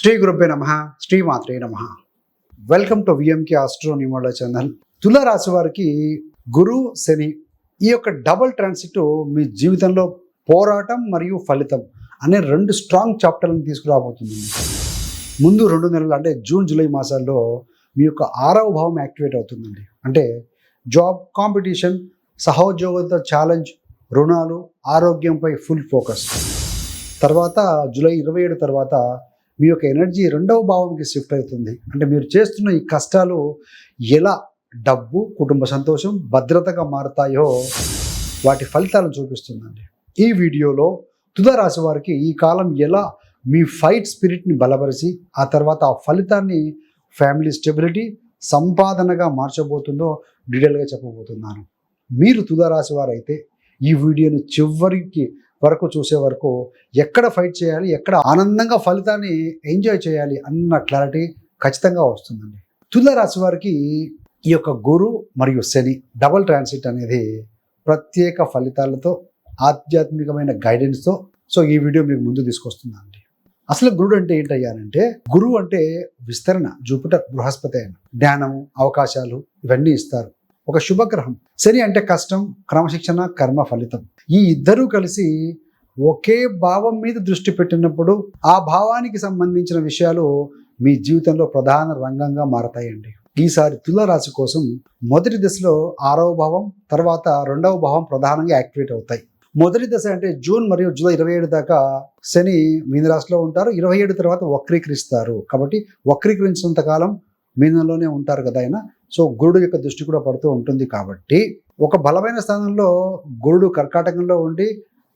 శ్రీ గురుభ్యో నమః, శ్రీమాత్రే నమః. Welcome to VMK astro numerology channel. తుల రాశి వారికి గురు శని ఈ యొక్క డబుల్ ట్రాన్సిట్ మీ జీవితంలో పోరాటం మరియు ఫలితం అనే రెండు స్ట్రాంగ్ చాప్టర్లను తీసుకురాబోతుంది. ముందు 2 నెలలు అంటే జూన్ జూలై మాసాల్లో మీ యొక్క 6వ భావం యాక్టివేట్ అవుతుందండి. అంటే జాబ్, కాంపిటీషన్, సహోద్యోగులతో ఛాలెంజ్, రుణాలు, ఆరోగ్యంపై ఫుల్ ఫోకస్. తర్వాత జూలై 27 తర్వాత మీ యొక్క ఎనర్జీ 2వ భావంకి షిఫ్ట్ అవుతుంది. అంటే మీరు చేస్తున్న ఈ కష్టాలు ఎలా డబ్బు, కుటుంబ సంతోషం, భద్రతగా మారతాయో వాటి ఫలితాలను చూపిస్తుందండి. ఈ వీడియోలో తుల రాశి వారికి ఈ కాలం ఎలా మీ ఫైట్ స్పిరిట్ని బలపరిచి ఆ తర్వాత ఆ ఫలితాన్ని ఫ్యామిలీ స్టెబిలిటీ, సంపాదనగా మార్చబోతుందో డీటెయిల్గా చెప్పబోతున్నాను. మీరు తుల రాశి వారైతే ఈ వీడియోని చివరికి వరకు చూసే వరకు ఎక్కడ ఫైట్ చేయాలి, ఎక్కడ ఆనందంగా ఫలితాన్ని ఎంజాయ్ చేయాలి అన్న క్లారిటీ ఖచ్చితంగా వస్తుందండి. తుల రాశి వారికి ఈ యొక్క గురు మరియు శని డబుల్ ట్రాన్సిట్ అనేది ప్రత్యేక ఫలితాలతో, ఆధ్యాత్మికమైన గైడెన్స్తో ఈ వీడియో మీకు ముందు తీసుకొస్తుందండి. అసలు గురుడు అంటే ఏంటయ్యానంటే, గురువు అంటే విస్తరణ, జూపిటర్, బృహస్పతి అయిన జ్ఞానము, అవకాశాలు ఇవన్నీ ఇస్తారు. ఒక శుభగ్రహం. శని అంటే కష్టం, క్రమశిక్షణ, కర్మ ఫలితం. ఈ ఇద్దరూ కలిసి ఒకే భావం మీద దృష్టి పెట్టినప్పుడు ఆ భావానికి సంబంధించిన విషయాలు మీ జీవితంలో ప్రధాన రంగంగా మారతాయండి. ఈసారి తుల రాశి కోసం మొదటి దశలో 6వ భావం, తర్వాత 2వ భావం ప్రధానంగా యాక్టివేట్ అవుతాయి. మొదటి దశ అంటే జూన్ మరియు జూలై 27 దాకా శని మీనరాశిలో ఉంటారు. 27 తర్వాత వక్రీకరిస్తారు. కాబట్టి వక్రీకరించినంత కాలం మీనంలోనే ఉంటారు కదా ఆయన. గురుడు యొక్క దృష్టి కూడా పడుతూ ఉంటుంది. కాబట్టి ఒక బలమైన స్థానంలో గురుడు కర్కాటకంలో ఉండి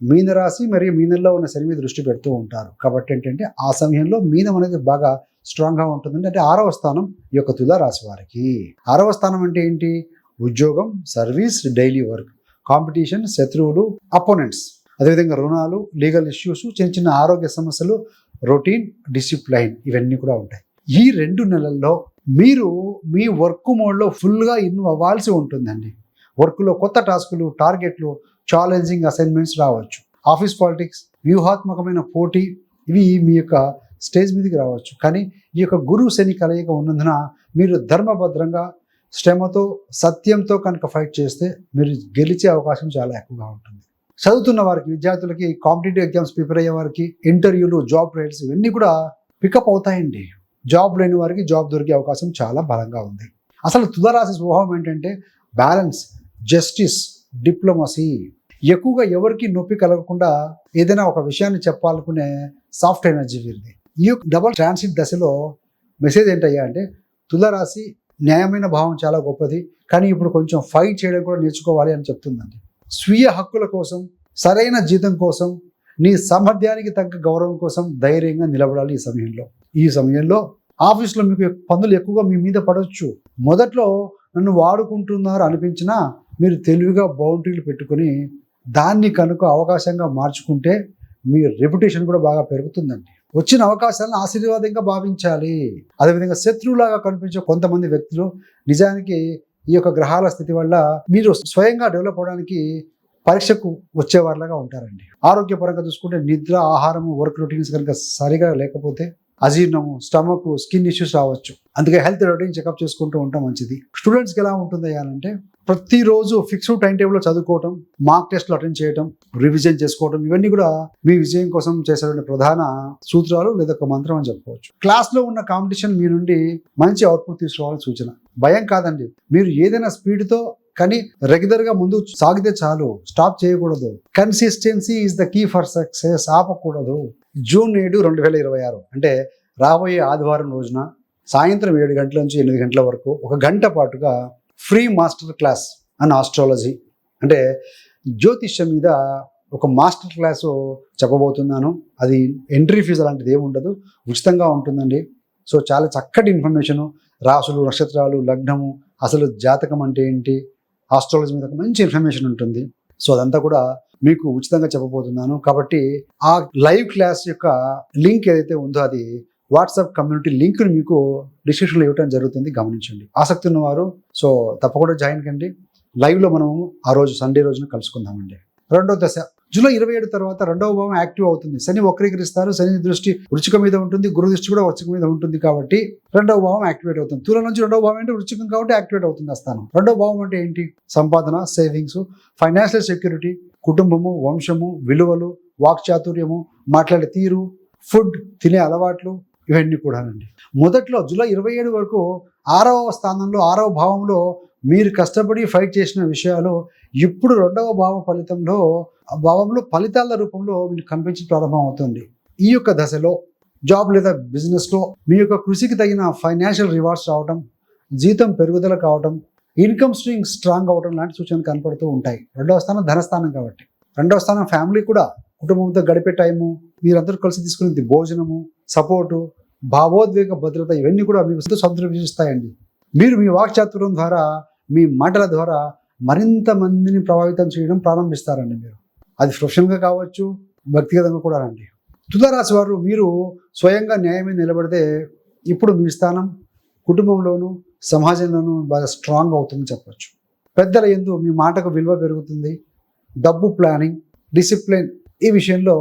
మీనరాశి మరియు మీనంలో ఉన్న శని మీద దృష్టి పెడుతూ ఉంటారు. కాబట్టి ఏంటంటే ఆ సమయంలో మీనం అనేది బాగా స్ట్రాంగ్గా ఉంటుందండి. అంటే 6వ స్థానం ఈ యొక్క తుల రాశి వారికి. 6వ స్థానం అంటే ఏంటి? ఉద్యోగం, సర్వీస్, డైలీ వర్క్, కాంపిటీషన్, శత్రువులు, అపోనెంట్స్, అదేవిధంగా రుణాలు, లీగల్ ఇష్యూస్, చిన్న చిన్న ఆరోగ్య సమస్యలు, రొటీన్, డిసిప్లైన్ ఇవన్నీ కూడా ఉంటాయి. ఈ 2 నెలల్లో మీరు మీ వర్క్ మోడ్లో ఫుల్గా ఇన్వాల్వ్ అవ్వాల్సి ఉంటుందండి. వర్క్లో కొత్త టాస్కులు, టార్గెట్లు, ఛాలెంజింగ్ అసైన్మెంట్స్ రావచ్చు. ఆఫీస్ పాలిటిక్స్, వ్యూహాత్మకమైన పోటీ ఇవి మీ యొక్క స్టేజ్ మీదకి రావచ్చు. కానీ ఈ యొక్క గురు శని కలయిక ఉన్నందున మీరు ధర్మభద్రంగా, శ్రమతో, సత్యంతో కనుక ఫైట్ చేస్తే మీరు గెలిచే అవకాశం చాలా ఎక్కువగా ఉంటుంది. చదువుతున్న వారికి, విద్యార్థులకి, కాంపిటేటివ్ ఎగ్జామ్స్ ప్రిపేర్ అయ్యే వారికి, ఇంటర్వ్యూలు, జాబ్ ట్రయల్స్ ఇవన్నీ కూడా పికప్ అవుతాయండి. జాబ్ లేని వారికి జాబ్ దొరికే అవకాశం చాలా బలంగా ఉంది. అసలు తుల రాశి స్వభావం ఏంటంటే బ్యాలెన్స్, జస్టిస్, డిప్లొమసీ. ఎక్కువగా ఎవరికి నొప్పి కలగకుండా ఏదైనా ఒక విషయాన్ని చెప్పాలనుకునే సాఫ్ట్ ఎనర్జీ వీరిది. ఈ డబుల్ ట్రాన్సిట్ దశలో మెసేజ్ ఏంటయ్యా అంటే, తుల రాశి న్యాయమైన భావం చాలా గొప్పది, కానీ ఇప్పుడు కొంచెం ఫైట్ చేయడం కూడా నేర్చుకోవాలి అని చెప్తుందండి. స్వీయ హక్కుల కోసం, సరైన జీతం కోసం, నీ సామర్థ్యానికి తగ్గ గౌరవం కోసం ధైర్యంగా నిలబడాలి. ఈ సమయంలో ఆఫీస్లో మీకు పనులు ఎక్కువగా మీ మీద పడవచ్చు. మొదట్లో నన్ను వాడుకుంటున్నారు అనిపించినా మీరు తెలివిగా బౌండరీలు పెట్టుకుని దాన్ని కనుక అవకాశంగా మార్చుకుంటే మీ రెప్యుటేషన్ కూడా బాగా పెరుగుతుందండి. వచ్చిన అవకాశాలను ఆశీర్వాదంగా భావించాలి. అదేవిధంగా శత్రువులాగా కనిపించే కొంతమంది వ్యక్తులు నిజానికి ఈ యొక్క గ్రహాల స్థితి వల్ల మీరు స్వయంగా డెవలప్ అవడానికి పరీక్షకు వచ్చేవారిలాగా ఉంటారండి. ఆరోగ్యపరంగా చూసుకుంటే నిద్ర, ఆహారము, వర్క్ రొటీన్స్ కనుక సరిగా లేకపోతే అజీర్ణము, స్టమక్, స్కిన్ ఇష్యూస్ రావచ్చు. అందుకే హెల్త్ రొటీన్ చెకప్ చేసుకుంటూ ఉంటాం మంచిది. స్టూడెంట్స్కి ఎలా ఉంటుంది అంటే ప్రతిరోజు ఫిక్స్డ్ టైం టేబుల్లో చదువుకోవటం, మార్క్ టెస్ట్లు అటెండ్ చేయడం, రివిజన్ చేసుకోవడం ఇవన్నీ కూడా మీ విజయం కోసం చేసే ప్రధాన సూత్రాలు లేదా ఒక మంత్రం అని చెప్పుకోవచ్చు. క్లాస్లో ఉన్న కాంపిటీషన్ మీ నుండి మంచి అవుట్పుట్ తీసుకోవాలని సూచన. భయం కాదండి, మీరు ఏదైనా స్పీడ్తో కానీ రెగ్యులర్గా ముందు సాగితే చాలు, స్టాప్ చేయకూడదు. Consistency is the key for success. ఆపకూడదు. జూన్ 7, 2026 అంటే రాబోయే ఆదివారం రోజున సాయంత్రం 7 గంటల నుంచి 8 గంటల వరకు 1 గంట పాటుగా free master class and astrology అంటే జ్యోతిష్యం మీద ఒక మాస్టర్ క్లాసు చెప్పబోతున్నాను. అది ఎంట్రీ ఫీజు అలాంటిది ఏమి ఉండదు, ఉచితంగా ఉంటుందండి. చాలా చక్కటి ఇన్ఫర్మేషను, రాసులు, నక్షత్రాలు, లగ్నము, అసలు జాతకం అంటే ఏంటి, ఆస్ట్రాలజీ మీద మంచి ఇన్ఫర్మేషన్ ఉంటుంది. అదంతా కూడా మీకు ఉచితంగా చెప్పబోతున్నాను. కాబట్టి ఆ లైవ్ క్లాస్ యొక్క లింక్ ఏదైతే ఉందో అది వాట్సాప్ కమ్యూనిటీ లింక్ను మీకు డిస్క్రిప్షన్లో ఇవ్వడం జరుగుతుంది. గమనించండి. ఆసక్తి ఉన్నవారు తప్పకుండా జాయిన్ కండి. లైవ్లో మనం ఆ రోజు సండే రోజున కలుసుకుందామండి. 2వ దశ జూలై 27 తర్వాత రెండవ భావం యాక్టివ్ అవుతుంది. శని వక్రీకరిస్తారు. శని దృష్టి వృచ్చిక మీద ఉంటుంది, గురు దృష్టి కూడా వృచ్చిక మీద ఉంటుంది కాబట్టి రెండవ భావం యాక్టివేట్ అవుతుంది. తుల నుంచి రెండవ భావం అంటే వృచ్చికం కాబట్టి యాక్టివేట్ అవుతుంది ఆ స్థానం. రెండవ భావం అంటే ఏంటి? సంపాదన, సేవింగ్స్, ఫైనాన్షియల్ సెక్యూరిటీ, కుటుంబము, వంశము, విలువలు, వాక్చాతుర్యము, మాట్లాడే తీరు, ఫుడ్, తినే అలవాట్లు, ఇవన్నీ కూడానండి. మొదట్లో జూలై 27 వరకు 6వ స్థానంలో 6వ భావంలో మీరు కష్టపడి ఫైట్ చేసిన విషయాలు ఇప్పుడు రెండవ భావంలో ఫలితాల రూపంలో మీకు కనిపించడం ప్రారంభం అవుతుంది. ఈ యొక్క దశలో జాబ్ లేదా బిజినెస్లో మీ యొక్క కృషికి తగిన ఫైనాన్షియల్ రివార్డ్స్ రావడం, జీతం పెరుగుదల కావడం, ఇన్కమ్ స్ట్రీమ్ స్ట్రాంగ్ అవడం లాంటి సూచనలు కనపడుతూ ఉంటాయి. రెండవ స్థానం ధనస్థానం కాబట్టి. రెండవ స్థానం ఫ్యామిలీ కూడా, కుటుంబంతో గడిపే టైము, మీరందరూ కలిసి తీసుకునేది భోజనము, సపోర్టు, భావోద్వేగ భద్రత, ఇవన్నీ కూడా మీకు సంతృప్తిస్తాయండి. మీరు మీ వాక్చాతుర్యం ద్వారా, మీ మాటల ద్వారా మరింత మందిని ప్రభావితం చేయడం ప్రారంభిస్తారండి. మీరు అది ప్రొఫెషనల్గా కావచ్చు, వ్యక్తిగతంగా కూడా రండి. తులారాశి వారు మీరు స్వయంగా న్యాయమే నిలబడితే ఇప్పుడు మీ స్థానం కుటుంబంలోనూ సమాజంలోనూ బాగా స్ట్రాంగ్ అవుతుందని చెప్పచ్చు. పెద్దల యందు మీ మాటకు విలువ పెరుగుతుంది. డబ్బు ప్లానింగ్, డిసిప్లిన్, ఈ విషయంలో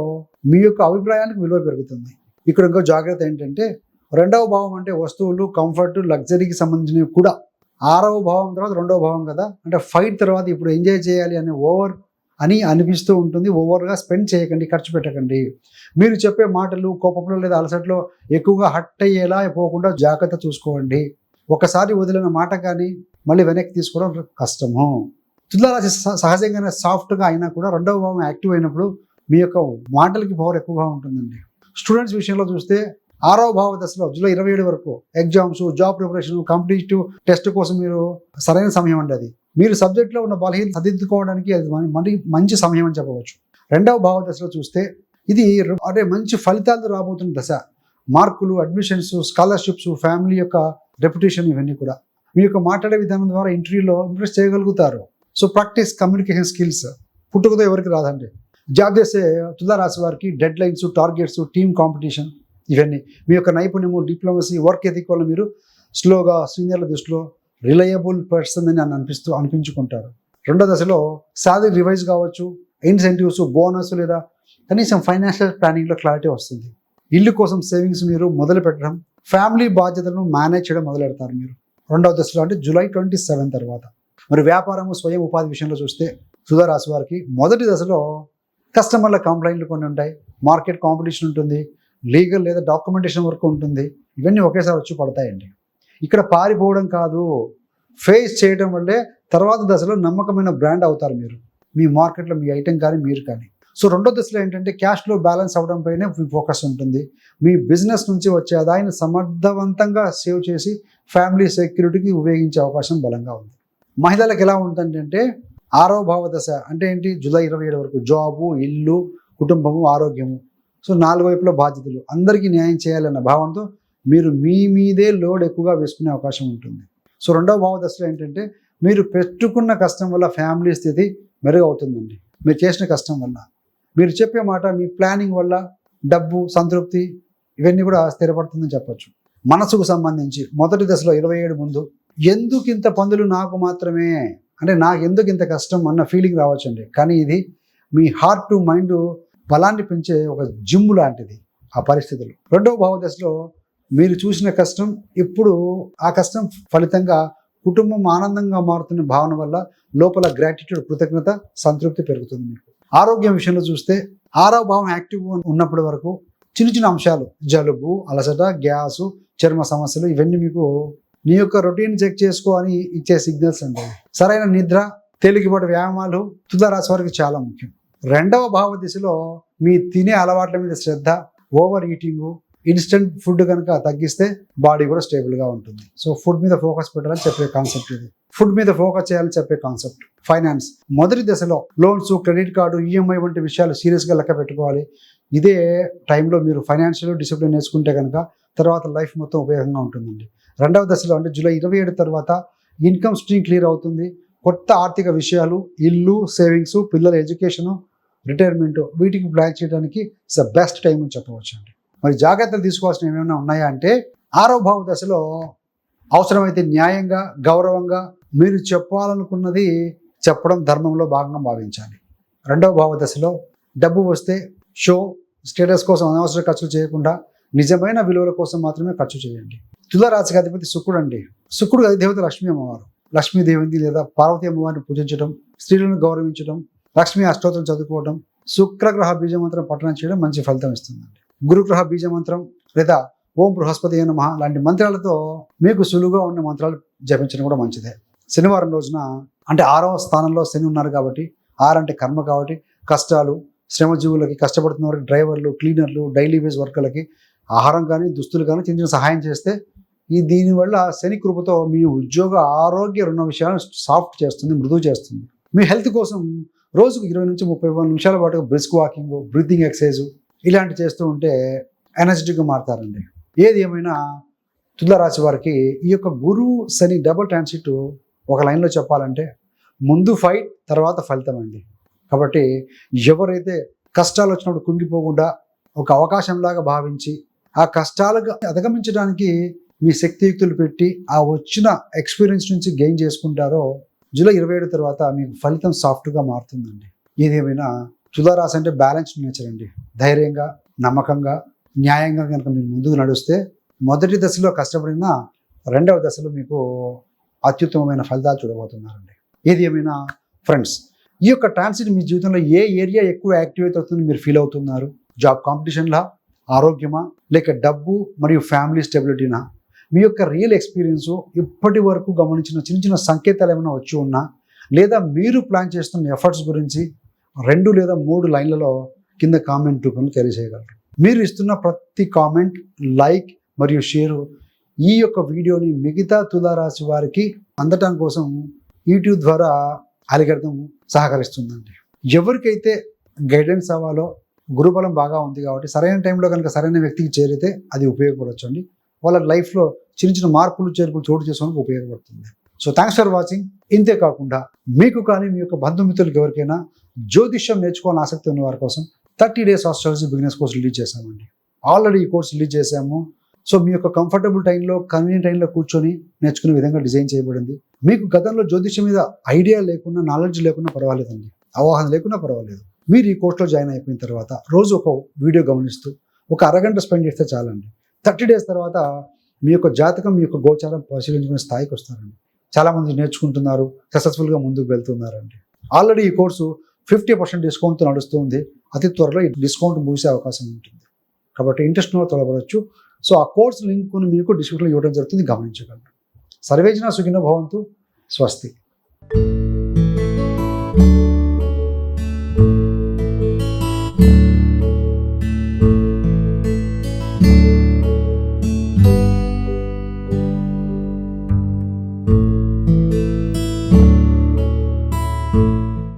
మీ యొక్క అభిప్రాయానికి విలువ పెరుగుతుంది. ఇక్కడ ఇంకో జాగ్రత్త ఏంటంటే రెండవ భావం అంటే వస్తువులు, కంఫర్ట్, లగ్జరీకి సంబంధించినవి కూడా. 6వ భావం తర్వాత రెండవ భావం కదా, అంటే ఫైట్ తర్వాత ఇప్పుడు ఎంజాయ్ చేయాలి అనే ఓవర్ అని అనిపిస్తూ ఉంటుంది. ఓవర్గా స్పెండ్ చేయకండి, ఖర్చు పెట్టకండి. మీరు చెప్పే మాటలు కోపంలో లేదా అలసటలో ఎక్కువగా హట్ అయ్యేలా పోకుండా జాగ్రత్త చూసుకోండి. ఒకసారి వదిలిన మాట కానీ మళ్ళీ వెనక్కి తీసుకోవడం కష్టము. తులారాశి సహజంగానే సాఫ్ట్గా అయినా కూడా రెండవ భావం యాక్టివ్ అయినప్పుడు మీ యొక్క మాటలకి పవర్ ఎక్కువగా ఉంటుందండి. స్టూడెంట్స్ విషయంలో చూస్తే 6వ భావ దశలో జూలై 27 వరకు exams, job preparation, competitive test కోసం మీరు సరైన సమయం అండి. అది మీరు సబ్జెక్ట్లో ఉన్న బలహీన సరిదిద్దుకోవడానికి అది మంచి సమయం అని చెప్పవచ్చు. రెండవ భావ దశలో చూస్తే ఇది అంటే మంచి ఫలితాలు రాబోతున్న దశ. మార్కులు, అడ్మిషన్స్, స్కాలర్షిప్స్, ఫ్యామిలీ యొక్క రెప్యుటేషన్, ఇవన్నీ కూడా మీ యొక్క మాట్లాడే విధానం ద్వారా ఇంటర్వ్యూలో ఇంప్రెస్ చేయగలుగుతారు. సో ప్రాక్టీస్ కమ్యూనికేషన్ స్కిల్స్ పుట్టుకతో ఎవరికి రాదండి. జాబ్ చేసే తులారాశి వారికి dead lines, targets, team competition, ఇవన్నీ మీ యొక్క నైపుణ్యము, డిప్లొమసీ, వర్క్ ఎథిక్ వల్ల మీరు స్లోగా సీనియర్ల దృష్టిలో రిలయబుల్ పర్సన్ అని అనిపించుకుంటారు. రెండో దశలో శాలరీ రివైజ్ కావచ్చు, ఇన్సెంటివ్స్, బోనస్ లేదా కనీసం ఫైనాన్షియల్ ప్లానింగ్లో క్లారిటీ వస్తుంది. ఇల్లు కోసం సేవింగ్స్ మీరు మొదలు పెట్టడం, ఫ్యామిలీ బాధ్యతలను మేనేజ్ చేయడం మొదలెడతారు మీరు రెండవ దశలో, అంటే జూలై 27 తర్వాత. మరి వ్యాపారము, స్వయం ఉపాధి విషయంలో చూస్తే తులారాశి వారికి మొదటి దశలో కస్టమర్ల కంప్లైంట్లు కొన్ని ఉంటాయి, మార్కెట్ కాంపిటీషన్ ఉంటుంది, లీగల్ లేదా డాక్యుమెంటేషన్ వర్క్ ఉంటుంది. ఇవన్నీ ఒకేసారి వచ్చి పడతాయండి. ఇక్కడ పారిపోవడం కాదు, ఫేస్ చేయడం వల్లే తర్వాత దశలో నమ్మకమైన బ్రాండ్ అవుతారు మీరు, మీ మార్కెట్లో మీ ఐటెం కానీ మీరు కానీ. సో రెండో దశలో ఏంటంటే క్యాష్లో బ్యాలెన్స్ అవ్వడం పైనే ఫోకస్ ఉంటుంది. మీ బిజినెస్ నుంచి వచ్చే ఆదాయాన్ని సమర్థవంతంగా సేవ్ చేసి ఫ్యామిలీ సెక్యూరిటీకి ఉపయోగించే అవకాశం బలంగా ఉంది. మహిళలకు ఎలా ఉంటుందంటే 6వ భావ దశ అంటే ఏంటి? జూలై 27 వరకు జాబు, ఇల్లు, కుటుంబము, ఆరోగ్యము, సో 4 వైపుల బాధ్యతలు, అందరికీ న్యాయం చేయాలన్న భావంతో మీరు మీ మీదే లోడ్ ఎక్కువగా వేసుకునే అవకాశం ఉంటుంది. సో రెండవ భావ దశలో ఏంటంటే మీరు పెట్టుకున్న కష్టం వల్ల ఫ్యామిలీ స్థితి మెరుగవుతుందండి. మీరు చేసిన కష్టం వల్ల, మీరు చెప్పే మాట, మీ ప్లానింగ్ వల్ల డబ్బు, సంతృప్తి, ఇవన్నీ కూడా స్థిరపడుతుందని చెప్పొచ్చు. మనసుకు సంబంధించి మొదటి దశలో 27 ముందు ఎందుకు ఇంత పనులు నాకు మాత్రమే, అంటే నాకు ఎందుకు ఇంత కష్టం అన్న ఫీలింగ్ రావచ్చండి. కానీ ఇది మీ హార్ట్ టు మైండ్ బలాన్ని పెంచే ఒక జిమ్ లాంటిది ఆ పరిస్థితులు. రెండవ భావ దశలో మీరు చూసిన కష్టం ఇప్పుడు ఆ కష్టం ఫలితంగా కుటుంబం ఆనందంగా మారుతున్న భావన వల్ల లోపల గ్రాటిట్యూడ్, కృతజ్ఞత, సంతృప్తి పెరుగుతుంది మీకు. ఆరోగ్యం విషయంలో చూస్తే 6వ భావం యాక్టివ్ ఉన్నప్పటి వరకు చిన్న చిన్న అంశాలు, జలుబు, అలసట, గ్యాసు, చర్మ సమస్యలు, ఇవన్నీ మీకు నీ యొక్క రొటీన్ చెక్ చేసుకో అని ఇచ్చే సిగ్నల్స్ అండి. సరైన నిద్ర, తేలికపాటి వ్యాయామాలు తులారాశి వారికి చాలా ముఖ్యం. రెండవ భావ దిశలో మీ తినే అలవాట్ల మీద శ్రద్ధ, ఓవర్ ఈటింగ్, ఇన్స్టెంట్ ఫుడ్ కనుక తగ్గిస్తే బాడీ కూడా స్టేబుల్గా ఉంటుంది. సో ఫుడ్ మీద ఫోకస్ పెట్టాలని చెప్పే కాన్సెప్ట్ ఇది. ఫుడ్ మీద ఫోకస్ చేయాలని చెప్పే కాన్సెప్ట్. ఫైనాన్స్ మొదటి దశలో లోన్స్, క్రెడిట్ కార్డు, ఈఎంఐ వంటి విషయాలు సీరియస్గా లెక్క పెట్టుకోవాలి. ఇదే టైంలో మీరు ఫైనాన్షియల్ డిసిప్లిన్ నేర్చుకుంటే కనుక తర్వాత లైఫ్ మొత్తం ఉపయోగంగా ఉంటుందండి. రెండవ దశలో అంటే జూలై 27 తర్వాత ఇన్కమ్ స్ట్రీమ్ క్లియర్ అవుతుంది. కొత్త ఆర్థిక విషయాలు, ఇల్లు, సేవింగ్స్, పిల్లల ఎడ్యుకేషను, రిటైర్మెంట్, వీటికి ప్లాన్ చేయడానికి ఇట్స్ ద బెస్ట్ టైం అని చెప్పవచ్చు అండి. మరి జాగ్రత్తలు తీసుకోవాల్సిన ఏమైనా ఉన్నాయా అంటే 6వ భావ దశలో అవసరమైతే న్యాయంగా, గౌరవంగా మీరు చెప్పాలనుకున్నది చెప్పడం ధర్మంలో భాగంగా భావించాలి. రెండవ భావ దశలో డబ్బు వస్తే షో స్టేటస్ కోసం అనవసర ఖర్చులు చేయకుండా నిజమైన విలువల కోసం మాత్రమే ఖర్చు చేయండి. తులారాశికి అధిపతి శుక్రుడు అండి. శుక్రుడు దేవత లక్ష్మీ అమ్మవారు. లక్ష్మీదేవిని లేదా పార్వతీ అమ్మవారిని పూజించడం, స్త్రీలను గౌరవించడం, లక్ష్మీ అష్టోత్తరం చదువుకోవడం, శుక్రగ్రహ బీజమంత్రం పఠనం చేయడం మంచి ఫలితం ఇస్తుందండి. గురుగ్రహ బీజమంత్రం లేదా ఓం బృహస్పతి నమః లాంటి మంత్రాలతో మీకు సులువుగా ఉన్న మంత్రాలు జపించడం కూడా మంచిదే. శనివారం రోజున అంటే 6వ స్థానంలో శని ఉన్నారు కాబట్టి, 6 అంటే కర్మ కాబట్టి, కష్టాలు, శ్రమజీవులకి, కష్టపడుతున్న వారికి, డ్రైవర్లు, క్లీనర్లు, డైలీ వేజ్ వర్కర్లకి ఆహారం కానీ దుస్తులు కానీ చిన్న సహాయం చేస్తే దీనివల్ల శని కృపతో మీ ఉద్యోగ ఆరోగ్య రుణ విషయాలను సాఫ్ట్ చేస్తుంది, మృదువు చేస్తుంది. మీ హెల్త్ కోసం రోజుకు 20 నుంచి 30 నిమిషాల పాటు బ్రిస్క్ వాకింగ్, బ్రీతింగ్ ఎక్సర్సైజ్ ఇలాంటివి చేస్తూ ఉంటే ఎనర్జెటిక్గా మారుతారండి. ఏది ఏమైనా తులారాశి వారికి ఈ యొక్క గురువు శని డబుల్ ట్రాన్సిట్ ఒక లైన్లో చెప్పాలంటే ముందు ఫైట్, తర్వాత ఫలితం అండి. కాబట్టి ఎవరైతే కష్టాలు వచ్చినప్పుడు కుంగిపోకుండా ఒక అవకాశంలాగా భావించి ఆ కష్టాలకు అధిగమించడానికి మీ శక్తియుక్తులు పెట్టి ఆ వచ్చిన ఎక్స్పీరియన్స్ నుంచి గెయిన్ చేసుకుంటారో జూలై 27 తర్వాత మీకు ఫలితం సాఫ్ట్గా మారుతుందండి. ఏదేమైనా తులారాశి అంటే బ్యాలెన్స్డ్ నేచర్ అండి. ధైర్యంగా, నమ్మకంగా, న్యాయంగా కనుక మీరు ముందుకు నడిస్తే మొదటి దశలో కష్టపడినా 2వ దశలో మీకు అత్యుత్తమమైన ఫలితాలు చూడబోతున్నారండి. ఏది ఏమైనా ఫ్రెండ్స్, ఈ యొక్క ట్రాన్సిట్ మీ జీవితంలో ఏ ఏరియా ఎక్కువ యాక్టివేట్ అవుతుంది మీరు ఫీల్ అవుతున్నారు? జాబ్ కాంపిటీషన్లా, ఆరోగ్యమా, లేక డబ్బు మరియు ఫ్యామిలీ స్టెబిలిటీనా? మీ యొక్క రియల్ ఎక్స్పీరియన్స్ ఇప్పటి వరకు గమనించిన చిన్న చిన్న సంకేతాలు ఏమైనా వచ్చి ఉన్నా, లేదా మీరు ప్లాన్ చేస్తున్న ఎఫర్ట్స్ గురించి 2 లేదా 3 లైన్లలో కింద కామెంట్ రూపంలో తెలియజేయగలరు. మీరు ఇస్తున్న ప్రతి కామెంట్, లైక్ మరియు షేరు ఈ యొక్క వీడియోని మిగతా తులారాశి వారికి అందటం కోసం యూట్యూబ్ ద్వారా అల్గోరిథం సహకరిస్తుందండి. ఎవరికైతే గైడెన్స్ అవ్వాలో గురుబలం బాగా ఉంది కాబట్టి సరైన టైంలో కనుక సరైన వ్యక్తికి చేరితే అది ఉపయోగపడవచ్చు అండి. వాళ్ళ లైఫ్లో చిన్న చిన్న మార్పులు చేర్పులు చోటు చేసుకోవడానికి ఉపయోగపడుతుంది. So thanks for watching. ఇంతే కాకుండా మీకు కానీ మీ యొక్క బంధుమిత్రులకు ఎవరికైనా జ్యోతిష్యం నేర్చుకోవాలని ఆసక్తి ఉన్న వారి కోసం 30 days astrology beginners course release చేశామండి. ఆల్రెడీ ఈ కోర్స్ రిలీజ్ చేశాము. సో మీ యొక్క కంఫర్టబుల్ టైంలో, కన్వీనియంట్ టైంలో కూర్చొని నేర్చుకునే విధంగా డిజైన్ చేయబడింది. మీకు గతంలో జ్యోతిష్యం మీద ఐడియా లేకున్నా, నాలెడ్జ్ లేకున్నా పర్వాలేదండి, అవగాహన లేకున్నా పర్వాలేదు. మీరు ఈ కోర్సులో జాయిన్ అయిపోయిన తర్వాత రోజు ఒక వీడియో గమనిస్తూ ఒక అరగంట స్పెండ్ చేస్తే చాలండి. 30 days తర్వాత మీ యొక్క జాతకం, మీ యొక్క గోచారం పరిశీలించుకునే స్థాయికి వస్తారండి. చాలామంది నేర్చుకుంటున్నారు, సక్సెస్ఫుల్గా ముందుకు వెళ్తున్నారండి. ఆల్రెడీ ఈ కోర్సు 50% డిస్కౌంట్తో నడుస్తుంది. అతి త్వరలో ఈ డిస్కౌంట్ ముగిసే అవకాశం ఉంటుంది. కాబట్టి ఇంట్రెస్ట్ ఉన్న త్వరపడవచ్చు. సో ఆ కోర్స్ లింక్ను మీకు డిస్క్రిప్షన్లో ఇవ్వడం జరుగుతుంది, గమనించగలరు. సర్వేజన సుఖినో భవంతు. స్వస్తి.